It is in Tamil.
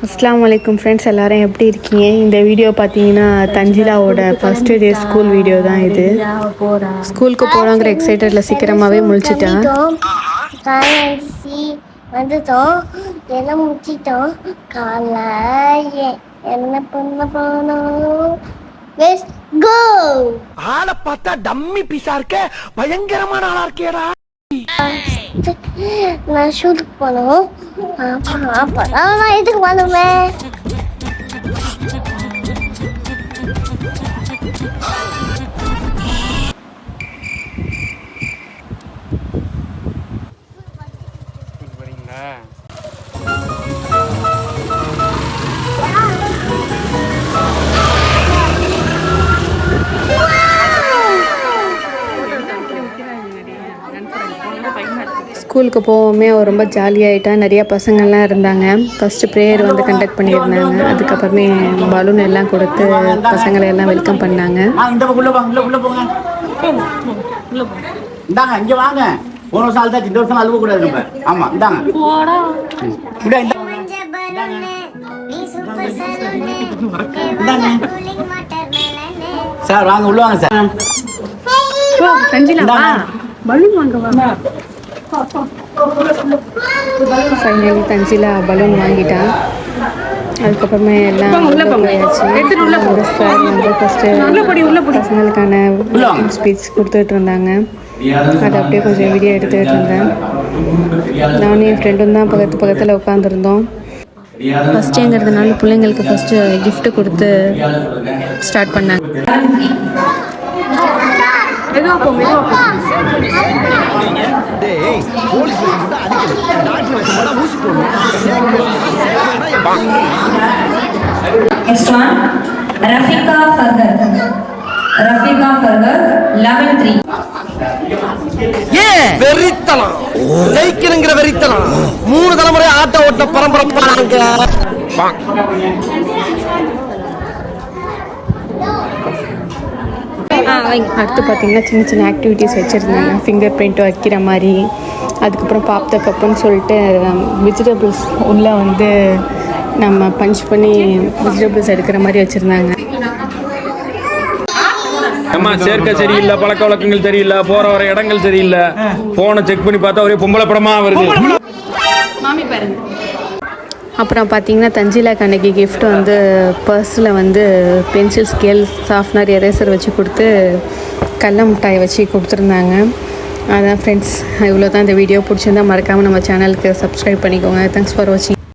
அஸ்ஸலாமு அலைக்கும் ஃப்ரெண்ட்ஸ், எல்லோரும் எப்படி இருக்கீங்க? இந்த வீடியோ பார்த்தீங்கன்னா தஞ்சிலாவோட ஃபர்ஸ்ட் டே ஸ்கூல் வீடியோ தான் இது. ஸ்கூலுக்கு போகிறாங்கிற எக்ஸைட்டடில் சீக்கிரமாகவே முழிச்சிட்டேன். வந்துட்டோம், எல்லாம் முடிச்சிட்டோம். காலைல என்ன பண்ண போனோம்? Let's go. ஆளை பார்த்தா டம்மி பீஸா இருக்க, பயங்கரமான ஆளா இருக்கேடா. நான் ஷூட்டுக்கு போனோம். அப்பதான் நான் இதுக்கு பண்ணுவேன். ஸ்கூலுக்கு போவோமே அவர் ரொம்ப ஜாலியாகிட்டா. நிறையா பசங்கள்லாம் இருந்தாங்க. ஃபஸ்ட்டு ப்ரேயர் வந்து கண்டக்ட் பண்ணியிருந்தாங்க. அதுக்கப்புறமே பலூன் எல்லாம் கொடுத்து பசங்களை எல்லாம் வெல்கம் பண்ணாங்க. இந்தாங்க, வாங்க. போன வருஷம் அழுதாச்சு, இந்த வருஷம் அழுவ கூடாது. ஆமா, இந்தாங்க. சார் வாங்க, உள்ள வாங்க சார். ஃபைனலி தஞ்சிலா பலூன் வாங்கிட்டான். அதுக்கப்புறமே எல்லாம் சார் வந்து ஃபஸ்ட்டு பசங்களுக்கான ஸ்பீச் கொடுத்துட்டு இருந்தாங்க. அதை அப்படியே கொஞ்சம் வீடியோ எடுத்துக்கிட்டு இருந்தேன். நானும் என் ஃப்ரெண்டும் தான் பக்கத்தில் உட்காந்துருந்தோம். ஃபஸ்ட்டுங்கிறதுனால பிள்ளைங்களுக்கு ஃபஸ்ட்டு கிஃப்ட்டு கொடுத்து ஸ்டார்ட் பண்ணாங்க. Next one, Rafika Fargar, level 3. வெறித்தனம், ஜெயிக்கணுங்கிற வெறித்தனம். 3 தலைமுறை ஆட்ட ஓட்ட பரம்பரை பாருங்க. அடுத்து பார்த்திங்கன்னா சின்ன சின்ன ஆக்டிவிட்டீஸ் வச்சுருந்தாங்க. ஃபிங்கர் பிரிண்ட் வைக்கிற மாதிரி, அதுக்கப்புறம் பாப் த கப்புன்னு சொல்லிட்டு வெஜிடபிள்ஸ் உள்ளே வந்து நம்ம பஞ்ச் பண்ணி வெஜிடபிள்ஸ் எடுக்கிற மாதிரி வச்சுருந்தாங்க. அம்மா சேர்க்கை சரியில்லை, பழக்க வழக்கங்கள் தெரியல, போற வர இடங்கள் சரியில்லை. போனை செக் பண்ணி பார்த்தா ஒரே பொம்பளை படமா வருது. அப்புறம் பார்த்தீங்கன்னா தஞ்சிலாக்கு அன்னைக்கு கிஃப்ட் வந்து பர்ஸில் வந்து பென்சில், ஸ்கேல், ஷார்ப்னர், எரேசர் வச்சு கொடுத்து கடல மிட்டாயை வச்சு கொடுத்துருந்தாங்க. அதான் ஃப்ரெண்ட்ஸ், இவ்வளோ தான். இந்த வீடியோ பிடிச்சிருந்தா மறக்காமல் நம்ம சேனலுக்கு சப்ஸ்கிரைப் பண்ணிக்கோங்க. தேங்க்ஸ் ஃபார் வாட்சிங்.